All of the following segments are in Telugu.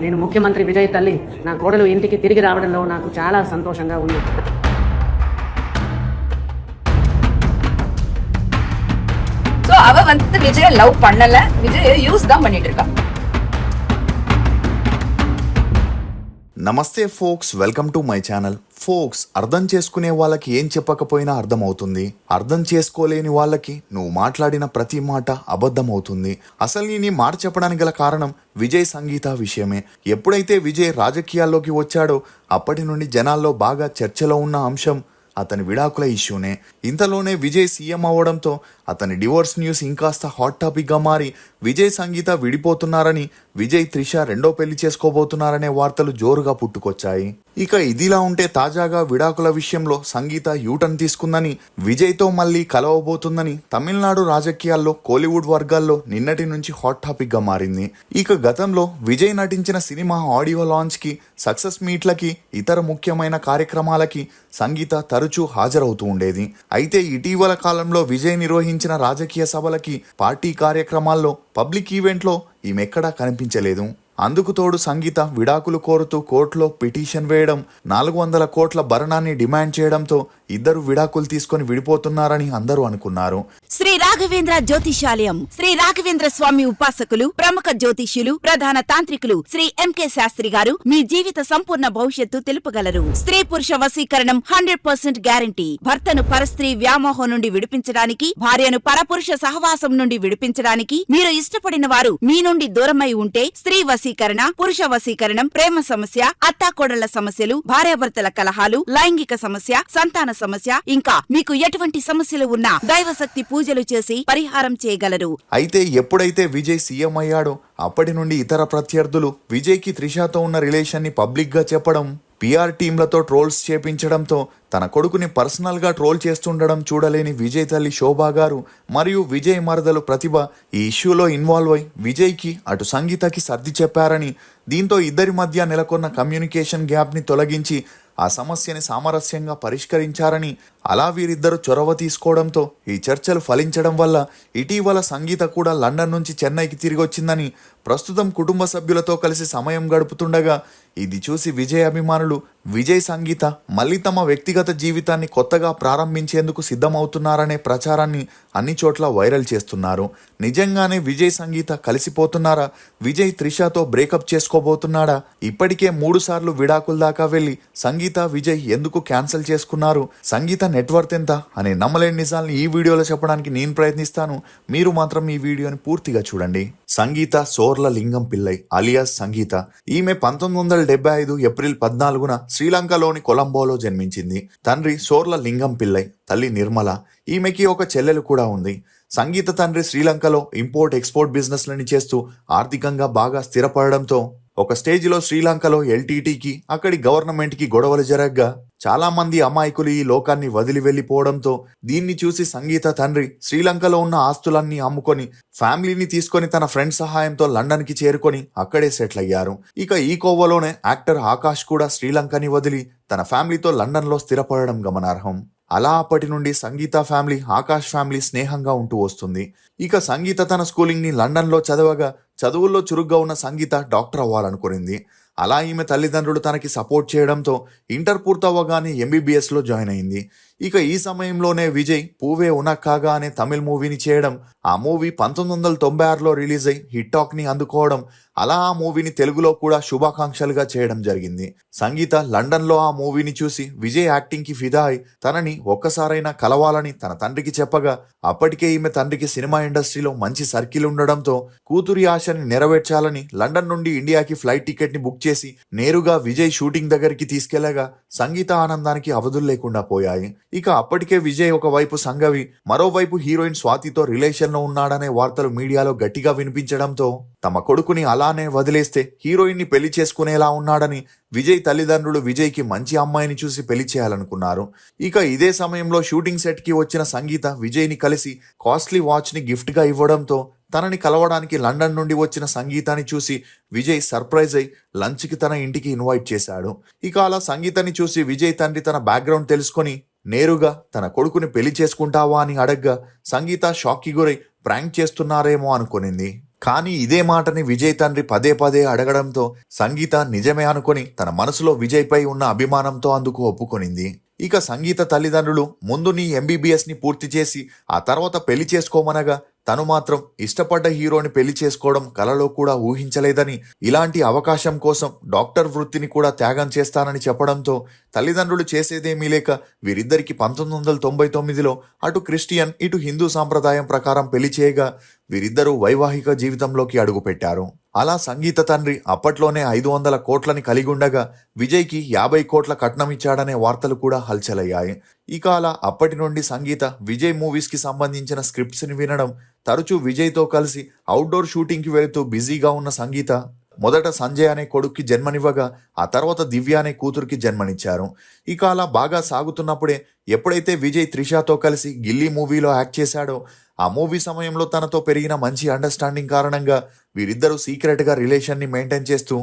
నేను ముఖ్యమంత్రి విజయ్ తల్లి నా కోడలు ఇంటికి తిరిగి రావడంలో నాకు చాలా సంతోషంగా ఉంది. சோ அவ வந்து விஜய லவ் பண்ணல, விஜய யூஸ் தான் பண்ணிட்டு இருக்கா. నమస్తే folks, welcome to my channel. Folks, అర్థం చేసుకునే వాళ్ళకి ఏం చెప్పకపోయినా అర్థమవుతుంది. అర్థం చేసుకోలేని వాళ్ళకి నువ్వు మాట్లాడిన ప్రతి మాట అబద్ధమవుతుంది. అసలు నీ మాట చెప్పడానికి గల కారణం విజయ్ సంగీత విషయమే. ఎప్పుడైతే విజయ్ రాజకీయాల్లోకి వచ్చాడో అప్పటి నుండి జనాల్లో బాగా చర్చలో ఉన్న అంశం అతని విడాకుల ఇష్యూనే. ఇంతలోనే విజయ్ సీఎం అవ్వడంతో అతని డివోర్స్ న్యూస్ ఇంకాస్త హాట్ టాపిక్గా మారి విజయ్ సంగీత విడిపోతున్నారని, విజయ్ త్రిష రెండో పెళ్లి చేసుకోబోతున్నారనే వార్తలు జోరుగా పుట్టుకొచ్చాయి. ఇక ఇదిలా ఉంటే తాజాగా విడాకుల విషయంలో సంగీత యూటర్న్ తీసుకుందని, విజయ్తో మళ్ళీ కలవబోతుందని తమిళనాడు రాజకీయాల్లో, కోలీవుడ్ వర్గాల్లో నిన్నటి నుంచి హాట్ టాపిక్ గా మారింది. ఇక గతంలో విజయ్ నటించిన సినిమా ఆడియో లాంచ్ కి, సక్సెస్ మీట్లకి, ఇతర ముఖ్యమైన కార్యక్రమాలకి సంగీత తరచూ హాజరవుతూ ఉండేది. అయితే ఇటీవల కాలంలో విజయ్ నిర్వహించిన రాజకీయ సభలకి, పార్టీ కార్యక్రమాల్లో, పబ్లిక్ ఈవెంట్లో ఈమె ఎక్కడా కనిపించలేదు. అందుకు తోడు సంగీత విడాకులు కోరుతూ కోర్టులో పిటిషన్ వేయడం, 400 కోట్ల భరణాన్ని డిమాండ్ చేయడంతో ఇద్దరు విడాకులు తీసుకొని విడిపోతున్నారని అందరూ అనుకున్నారు. శ్రీ రాఘవేంద్ర జ్యోతిషాలయం, శ్రీ రాఘవేంద్ర స్వామి ఉపాసకులు, ప్రముఖ జ్యోతిష్యులు, ప్రధాన తాంత్రికులు శ్రీ ఎంకే శాస్త్రి గారు మీ జీవిత సంపూర్ణ భవిష్యత్తు తెలుపగలరు. స్త్రీ పురుష వశీకరణం 100% గ్యారంటీ. భర్తను పరస్త్రీ వ్యామోహం నుండి విడిపించడానికి, భార్యను పరపురుష సహవాసం నుండి విడిపించడానికి, మీరు ఇష్టపడిన వారు మీ నుండి దూరమై ఉంటే స్త్రీ వశీకరణ, పురుష వశీకరణం, ప్రేమ సమస్య, అత్తాకోడళ్ల సమస్యలు, భార్యాభర్తల కలహాలు, లైంగిక సమస్య, సంతాన సమస్య, ఇంకా మీకు ఎటువంటి సమస్యలు ఉన్నా దైవశక్తి పూజలు చేసి పరిహారం చేయగలరు. అయితే ఎప్పుడైతే విజయ్ సీఎం అయ్యాడో అప్పటి నుండి ఇతర ప్రత్యర్థులు విజయ్కి త్రిషతో ఉన్న రిలేషన్ ని పబ్లిక్ గా చెప్పడం, పిఆర్ టీంలతో ట్రోల్స్ చేపించడంతో తన కొడుకుని పర్సనల్ గా ట్రోల్ చేస్తుండడం చూడలేని విజయ్ తల్లి శోభా గారు మరియు విజయ్ మరదలు ప్రతిభ ఈ ఇష్యూలో ఇన్వాల్వ్ అయి విజయ్కి అటు సంగీతకి సర్ది చెప్పారని, దీంతో ఇద్దరి మధ్య నెలకొన్న కమ్యూనికేషన్ గ్యాప్ ని తొలగించి ఆ సమస్యని సామరస్యంగా పరిష్కరించారని, అలా వీరిద్దరు చొరవ తీసుకోవడంతో ఈ చర్చలు ఫలించడం వల్ల ఇటీవల సంగీత కూడా లండన్ నుంచి చెన్నైకి తిరిగి వచ్చిందని, ప్రస్తుతం కుటుంబ సభ్యులతో కలిసి సమయం గడుపుతుండగా ఇది చూసి విజయ్ అభిమానులు విజయ్ సంగీత మళ్ళీ తమ వ్యక్తిగత జీవితాన్ని కొత్తగా ప్రారంభించేందుకు సిద్ధమవుతున్నారనే ప్రచారాన్ని అన్ని చోట్ల వైరల్ చేస్తున్నారు. నిజంగానే విజయ్ సంగీత కలిసిపోతున్నారా? విజయ్ త్రిషతో బ్రేకప్ చేసుకోబోతున్నాడా? ఇప్పటికే 3 సార్లు విడాకుల దాకా వెళ్లి సంగీత విజయ్ ఎందుకు క్యాన్సిల్ చేసుకున్నారు? సంగీత నెట్వర్త్ ఎంత అనే నమ్మలేని నిజాల్ని ఈ వీడియోలో చెప్పడానికి నేను ప్రయత్నిస్తాను. మీరు మాత్రం ఈ వీడియోని పూర్తిగా చూడండి. సంగీత సోర్ల లింగం పిల్లై అలియాస్ సంగీత. ఈమె 1975 ఏప్రిల్ 14న శ్రీలంకలోని కొలంబోలో జన్మించింది. తండ్రి సోర్ల లింగం పిల్లై, తల్లి నిర్మల. ఈమెకి ఒక చెల్లెలు కూడా ఉంది. సంగీత తండ్రి శ్రీలంకలో ఇంపోర్ట్ ఎక్స్పోర్ట్ బిజినెస్లని చేస్తూ ఆర్థికంగా బాగా స్థిరపడడంతో ఒక స్టేజ్లో శ్రీలంకలో ఎల్టీటీకి, అక్కడి గవర్నమెంట్కి గొడవలు జరగ్గా చాలా మంది అమాయకులు ఈ లోకాన్ని వదిలి వెళ్లిపోవడంతో దీన్ని చూసి సంగీత తండ్రి శ్రీలంకలో ఉన్న ఆస్తులన్నీ అమ్ముకొని ఫ్యామిలీని తీసుకొని తన ఫ్రెండ్ సహాయంతో లండన్ కి చేరుకొని అక్కడే సెటిల్ అయ్యారు. ఇక ఈ కోవలోనే యాక్టర్ ఆకాష్ కూడా శ్రీలంకని వదిలి తన ఫ్యామిలీతో లండన్ లో స్థిరపడడం గమనార్హం. అలా అప్పటి నుండి సంగీత ఫ్యామిలీ, ఆకాష్ ఫ్యామిలీ స్నేహంగా ఉంటూ వస్తుంది. ఇక సంగీత తన స్కూలింగ్ ని లండన్ లో చదవగా చదువుల్లో చురుగ్గా ఉన్న సంగీత డాక్టర్ అవ్వాలనుకునింది. అలా ఈమె తల్లిదండ్రులు తనకి సపోర్ట్ చేయడంతో ఇంటర్ పూర్తవ్వగానే MBBS లో జాయిన్ అయింది. ఇక ఈ సమయంలోనే విజయ్ పూవే ఉనక్కాగా అనే తమిళ్ మూవీని చేయడం, ఆ మూవీ 1996లో రిలీజ్ అయి హిట్ టాక్ ని అందుకోవడం, అలా ఆ మూవీని తెలుగులో కూడా శుభాకాంక్షలుగా చేయడం జరిగింది. సంగీత లండన్ లో ఆ మూవీని చూసి విజయ్ యాక్టింగ్ కి ఫిదా అయి తనని ఒక్కసారైనా కలవాలని తన తండ్రికి చెప్పగా, అప్పటికే ఈమె తండ్రికి సినిమా ఇండస్ట్రీలో మంచి సర్కిల్ ఉండడంతో కూతురి ఆశని నెరవేర్చాలని లండన్ నుండి ఇండియాకి ఫ్లైట్ టికెట్ ని బుక్ చేసి నేరుగా విజయ్ షూటింగ్ దగ్గరికి తీసుకెళ్లగా సంగీత ఆనందానికి అవధులు లేకుండా పోయాయి. ఇక అప్పటికే విజయ్ ఒకవైపు సంగవి, మరోవైపు హీరోయిన్ స్వాతితో రిలేషన్ లో ఉన్నాడనే వార్తలు మీడియాలో గట్టిగా వినిపించడంతో తమ కొడుకుని అలానే వదిలేస్తే హీరోయిన్ ని పెళ్లి చేసుకునేలా ఉన్నాడని విజయ్ తల్లిదండ్రులు విజయ్ కి మంచి అమ్మాయిని చూసి పెళ్లి చేయాలనుకున్నారు. ఇక ఇదే సమయంలో షూటింగ్ సెట్ కి వచ్చిన సంగీత విజయ్ ని కలిసి కాస్ట్లీ వాచ్ ని గిఫ్ట్ గా ఇవ్వడంతో తనని కలవడానికి లండన్ నుండి వచ్చిన సంగీతాన్ని చూసి విజయ్ సర్ప్రైజ్ అయి లంచ్ కి తన ఇంటికి ఇన్వైట్ చేశాడు. ఇక అలా సంగీతాన్ని చూసి విజయ్ తండ్రి తన బ్యాక్గ్రౌండ్ తెలుసుకొని నేరుగా తన కొడుకుని పెళ్లి చేసుకుంటావా అని అడగ్గా సంగీత షాక్ కి గురై ప్రాంక్ చేస్తున్నారేమో అనుకునింది. కానీ ఇదే మాటని విజయ్ తండ్రి పదే పదే అడగడంతో సంగీత నిజమే అనుకొని తన మనసులో విజయ్ పై ఉన్న అభిమానంతో అందుకు ఒప్పుకొనింది. ఇక సంగీత తల్లిదండ్రులు ముందు నీ MBBS ని పూర్తి చేసి ఆ తర్వాత పెళ్లి చేసుకోమనగా తను మాత్రం ఇష్టపడ్డ హీరోని పెళ్లి చేసుకోవడం కలలో కూడా ఊహించలేదని, ఇలాంటి అవకాశం కోసం డాక్టర్ వృత్తిని కూడా త్యాగం చేస్తానని చెప్పడంతో తల్లిదండ్రులు చేసేదేమీ లేక వీరిద్దరికి 1999లో అటు క్రిస్టియన్ ఇటు హిందూ సాంప్రదాయం ప్రకారం పెళ్లి చేయగా వీరిద్దరూ వైవాహిక జీవితంలోకి అడుగుపెట్టారు. అలా సంగీత తండ్రి అప్పట్లోనే 500 కోట్లని కలిగి ఉండగా విజయ్కి 50 కోట్ల కట్నం ఇచ్చాడనే వార్తలు కూడా హల్చలయ్యాయి. ఇక అలా అప్పటి నుండి సంగీత విజయ్ మూవీస్ కి సంబంధించిన స్క్రిప్ట్స్ ని వినడం, తరచూ విజయ్తో కలిసి అవుట్డోర్ షూటింగ్ కి వెళుతూ బిజీగా ఉన్న సంగీత మొదట సంజయ్ అనే కొడుక్కి జన్మనివ్వగా ఆ తర్వాత దివ్య అనే కూతురికి జన్మనిచ్చారు. ఇక అలా బాగా సాగుతున్నప్పుడే ఎప్పుడైతే విజయ్ త్రిషాతో కలిసి గిల్లీ మూవీలో యాక్ట్ చేశాడో ఆ మూవీ సమయంలో తనతో పెరిగిన మంచి అండర్స్టాండింగ్ కారణంగా వీరిద్దరూ సీక్రెట్ గా రిలేషన్ ని మెయింటైన్ చేస్తూ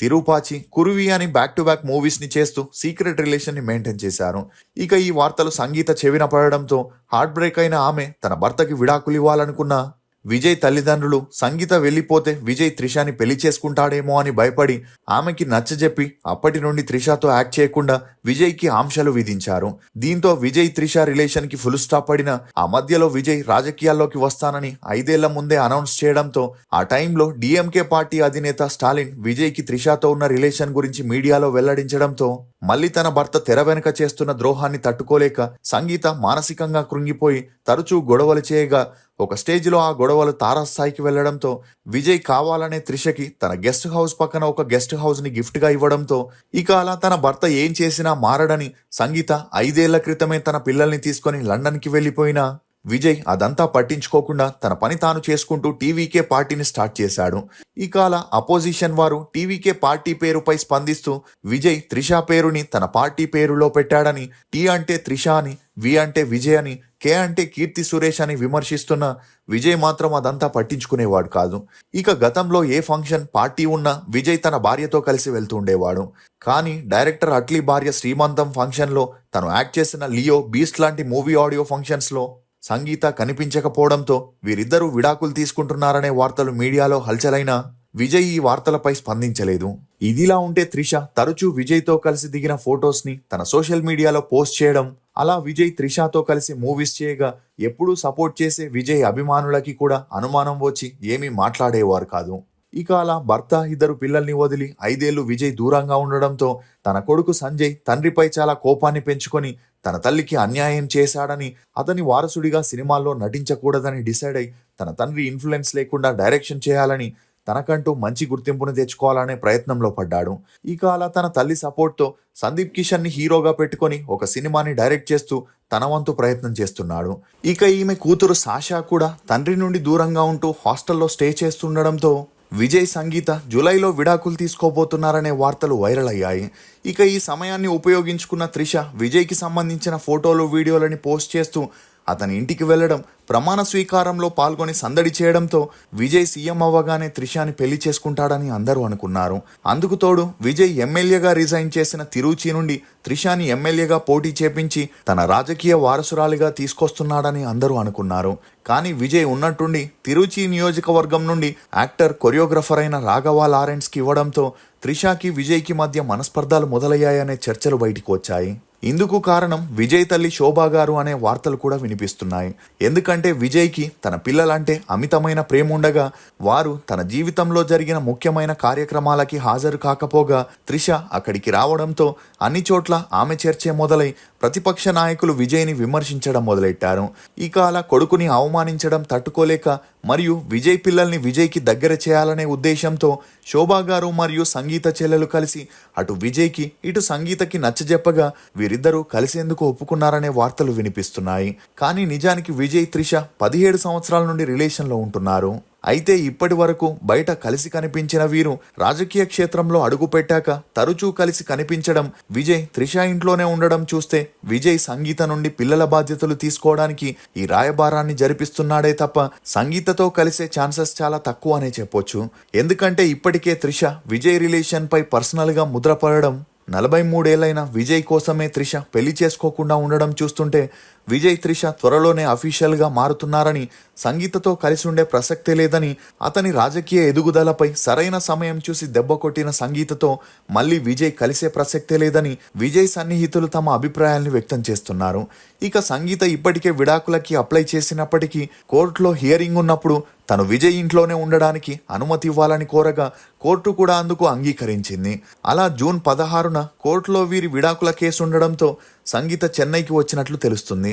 తిరుపాచి, కురువి అని బ్యాక్ టు బ్యాక్ మూవీస్ ని చేస్తూ సీక్రెట్ రిలేషన్ ని మెయింటైన్ చేశారు. ఇక ఈ వార్తలు సంగీత చెవిన పడడంతో హార్ట్ బ్రేక్ అయిన ఆమె తన భర్తకి విడాకులు ఇవ్వాలనుకున్న విజయ్ తల్లిదండ్రులు సంగీత వెళ్లిపోతే విజయ్ త్రిషాని పెళ్లి చేసుకుంటాడేమో అని భయపడి ఆమెకి నచ్చజెప్పి అప్పటి నుండి త్రిషాతో యాక్ట్ చేయకుండా విజయ్కి ఆంక్షలు విధించారు. దీంతో విజయ్ త్రిష రిలేషన్ కి ఫుల్ స్టాప్ పడిన ఆ మధ్యలో విజయ్ రాజకీయాల్లోకి వస్తానని 5 ఏళ్ల ముందే అనౌన్స్ చేయడంతో ఆ టైంలో DMK పార్టీ అధినేత స్టాలిన్ విజయ్ కి త్రిషాతో ఉన్న రిలేషన్ గురించి మీడియాలో వెల్లడించడంతో మళ్లీ తన భర్త తెర వెనుక చేస్తున్న ద్రోహాన్ని తట్టుకోలేక సంగీత మానసికంగా కృంగిపోయి తరచూ గొడవలు చేయగా ఒక స్టేజ్లో ఆ గొడవలు తారాస్థాయికి వెళ్లడంతో విజయ్ కావాలనే త్రిషకి తన గెస్ట్ హౌస్ పక్కన ఒక గెస్ట్ హౌస్ ని గిఫ్ట్ గా ఇవ్వడంతో ఇక అలా తన భర్త ఏం చేసినా మారడని సంగీత 5 ఏళ్ల క్రితమే తన పిల్లల్ని తీసుకొని లండన్ కి వెళ్లిపోయినా విజయ్ అదంతా పట్టించుకోకుండా తన పని తాను చేసుకుంటూ టీవీకే పార్టీని స్టార్ట్ చేశాడు. ఇక అలా అపోజిషన్ వారు టీవీకే పార్టీ పేరుపై స్పందిస్తూ విజయ్ త్రిష పేరుని తన పార్టీ పేరులో పెట్టాడని, టీ అంటే త్రిష అని, వి అంటే విజయ్ అని, కే అంటే కీర్తి సురేష్ అని విమర్శిస్తున్న విజయ్ మాత్రం అదంతా పట్టించుకునేవాడు కాదు. ఇక గతంలో ఏ ఫంక్షన్ పార్టీ ఉన్నా విజయ్ తన భార్యతో కలిసి వెళ్తూ ఉండేవాడు. కానీ డైరెక్టర్ అట్లీ భార్య శ్రీమంతం ఫంక్షన్ లో తను యాక్ట్ చేసిన లియో, బీస్ట్ లాంటి మూవీ ఆడియో ఫంక్షన్స్ లో సంగీత కనిపించకపోవడంతో వీరిద్దరూ విడాకులు తీసుకుంటున్నారనే వార్తలు మీడియాలో హల్చలైనా విజయ్ ఈ వార్తలపై స్పందించలేదు. ఇదిలా ఉంటే త్రిష తరచూ విజయ్తో కలిసి దిగిన ఫొటోస్ ని తన సోషల్ మీడియాలో పోస్ట్ చేయడం, అలా విజయ్ త్రిషతో కలిసి మూవీస్ చేయగా ఎప్పుడూ సపోర్ట్ చేసే విజయ్ అభిమానులకి కూడా అనుమానం వచ్చి ఏమీ మాట్లాడేవారు కాదు. ఇక అలా భర్త, 2 పిల్లల్ని వదిలి 5 ఏళ్లు విజయ్ దూరంగా ఉండడంతో తన కొడుకు సంజయ్ తండ్రిపై చాలా కోపాన్ని పెంచుకొని తన తల్లికి అన్యాయం చేశాడని, అతని వారసుడిగా సినిమాల్లో నటించకూడదని డిసైడ్ అయి తన తండ్రి ఇన్ఫ్లుయెన్స్ లేకుండా డైరెక్షన్ చేయాలని, తనకంటూ మంచి గుర్తింపును తెచ్చుకోవాలనే ప్రయత్నంలో పడ్డాడు. ఇక అలా తన తల్లి సపోర్ట్తో సందీప్ కిషన్ ని హీరోగా పెట్టుకొని ఒక సినిమాని డైరెక్ట్ చేస్తూ తన వంతు ప్రయత్నం చేస్తున్నాడు. ఇక ఈమె కూతురు సాషా కూడా తండ్రి నుండి దూరంగా ఉంటూ హాస్టల్లో స్టే చేస్తుండడంతో విజయ్, సంగీత జూలైలో విడాకులు తీసుకోబోతున్నారనే వార్తలు వైరల్ అయ్యాయి. ఇక ఈ సమయాన్ని ఉపయోగించుకున్న త్రిష విజయ్కి సంబంధించిన ఫోటోలు, వీడియోలని పోస్ట్ చేస్తూ అతని ఇంటికి వెళ్లడం, ప్రమాణ స్వీకారంలో పాల్గొని సందడి చేయడంతో విజయ్ సీఎం అవ్వగానే త్రిషాని పెళ్లి చేసుకుంటాడని అందరూ అనుకున్నారు. అందుకు తోడు విజయ్ ఎమ్మెల్యేగా రిజైన్ చేసిన తిరుచి నుండి త్రిషాని ఎమ్మెల్యేగా పోటీ చేపించి తన రాజకీయ వారసురాలిగా తీసుకొస్తున్నాడని అందరూ అనుకున్నారు. కానీ విజయ్ ఉన్నట్టుండి తిరుచి నియోజకవర్గం నుండి యాక్టర్, కొరియోగ్రఫర్ అయిన రాఘవ లారెన్స్ కి ఇవ్వడంతో త్రిషాకి విజయ్కి మధ్య మనస్పర్ధాలు మొదలయ్యాయనే చర్చలు బయటికి వచ్చాయి. ఇందుకు కారణం విజయ్ తల్లి శోభా గారు అనే వార్తలు కూడా వినిపిస్తున్నాయి. ఎందుకంటే విజయ్కి తన పిల్లలంటే అమితమైన ప్రేమ ఉండగా వారు తన జీవితంలో జరిగిన ముఖ్యమైన కార్యక్రమాలకి హాజరు కాకపోగా త్రిష అక్కడికి రావడంతో అన్ని చోట్ల ఆమె చర్చే మొదలై ప్రతిపక్ష నాయకులు విజయ్ని విమర్శించడం మొదలెట్టారు. ఇక అలా కొడుకుని అవమానించడం తట్టుకోలేక మరియు విజయ్ పిల్లల్ని విజయ్కి దగ్గర చేయాలనే ఉద్దేశంతో శోభా గారు మరియు సంగీత చెల్లెలు కలిసి అటు విజయ్కి ఇటు సంగీతకి నచ్చజెప్పగా వీరిద్దరూ కలిసేందుకు ఒప్పుకున్నారనే వార్తలు వినిపిస్తున్నాయి. కానీ నిజానికి విజయ్, త్రిష 17 సంవత్సరాల నుండి రిలేషన్లో ఉంటున్నారు. అయితే ఇప్పటి వరకు బయట కలిసి కనిపించిన వీరు రాజకీయ క్షేత్రంలో అడుగు పెట్టాక తరచూ కలిసి కనిపించడం, విజయ్ త్రిష ఇంట్లోనే ఉండడం చూస్తే విజయ్ సంగీత నుండి పిల్లల బాధ్యతలు తీసుకోవడానికి ఈ రాయబారాన్ని జరిపిస్తున్నాడే తప్ప సంగీతతో కలిసే ఛాన్సెస్ చాలా తక్కువ అనే చెప్పొచ్చు. ఎందుకంటే ఇప్పటికే త్రిష విజయ్ రిలేషన్ పై పర్సనల్ గా ముద్రపడడం 43 ఏళ్లైన విజయ్ కోసమే త్రిష పెళ్లి చేసుకోకుండా ఉండడం చూస్తుంటే విజయ్ త్రిష త్వరలోనే అఫీషియల్గా మారుతున్నారని, సంగీతతో కలిసి ఉండే ప్రసక్తే లేదని, అతని రాజకీయ ఎదుగుదలపై సరైన సమయం చూసి దెబ్బ కొట్టిన సంగీతతో మళ్ళీ విజయ్ కలిసే ప్రసక్తే లేదని విజయ్ సన్నిహితులు తమ అభిప్రాయాల్ని వ్యక్తం చేస్తున్నారు. ఇక సంగీత ఇప్పటికే విడాకులకి అప్లై చేసినప్పటికీ కోర్టులో హియరింగ్ ఉన్నప్పుడు తను విజయ్ ఇంట్లోనే ఉండడానికి అనుమతి ఇవ్వాలని కోరగా కోర్టు కూడా అందుకు అంగీకరించింది. అలా జూన్ 16న కోర్టులో వీరి విడాకుల కేసు ఉండడంతో సంగీత చెన్నైకి వచ్చినట్లు తెలుస్తుంది.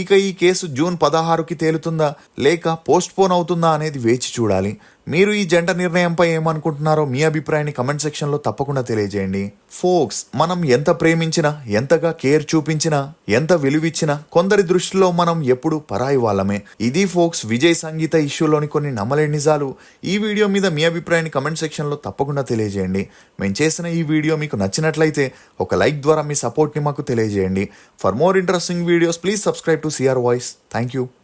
ఇక ఈ కేసు జూన్ 16కి తేలుతుందా లేక పోస్ట్ పోన్ అవుతుందా అనేది వేచి చూడాలి. మీరు ఈ జంట నిర్ణయంపై ఏమనుకుంటున్నారో మీ అభిప్రాయాన్ని కమెంట్ సెక్షన్లో తప్పకుండా తెలియజేయండి. ఫోక్స్, మనం ఎంత ప్రేమించినా, ఎంతగా కేర్ చూపించినా, ఎంత విలువిచ్చినా కొందరి దృష్టిలో మనం ఎప్పుడు పరాయి వాళ్ళమే. ఇది ఫోక్స్ విజయ్ సంగీత ఇష్యూలోని కొన్ని నమ్మలేని నిజాలు. ఈ వీడియో మీద మీ అభిప్రాయాన్ని కమెంట్ సెక్షన్లో తప్పకుండా తెలియజేయండి. మేము చేసిన ఈ వీడియో మీకు నచ్చినట్లయితే ఒక లైక్ ద్వారా మీ సపోర్ట్ని మాకు తెలియజేయండి. For more interesting videos please subscribe to CR voice. Thank you.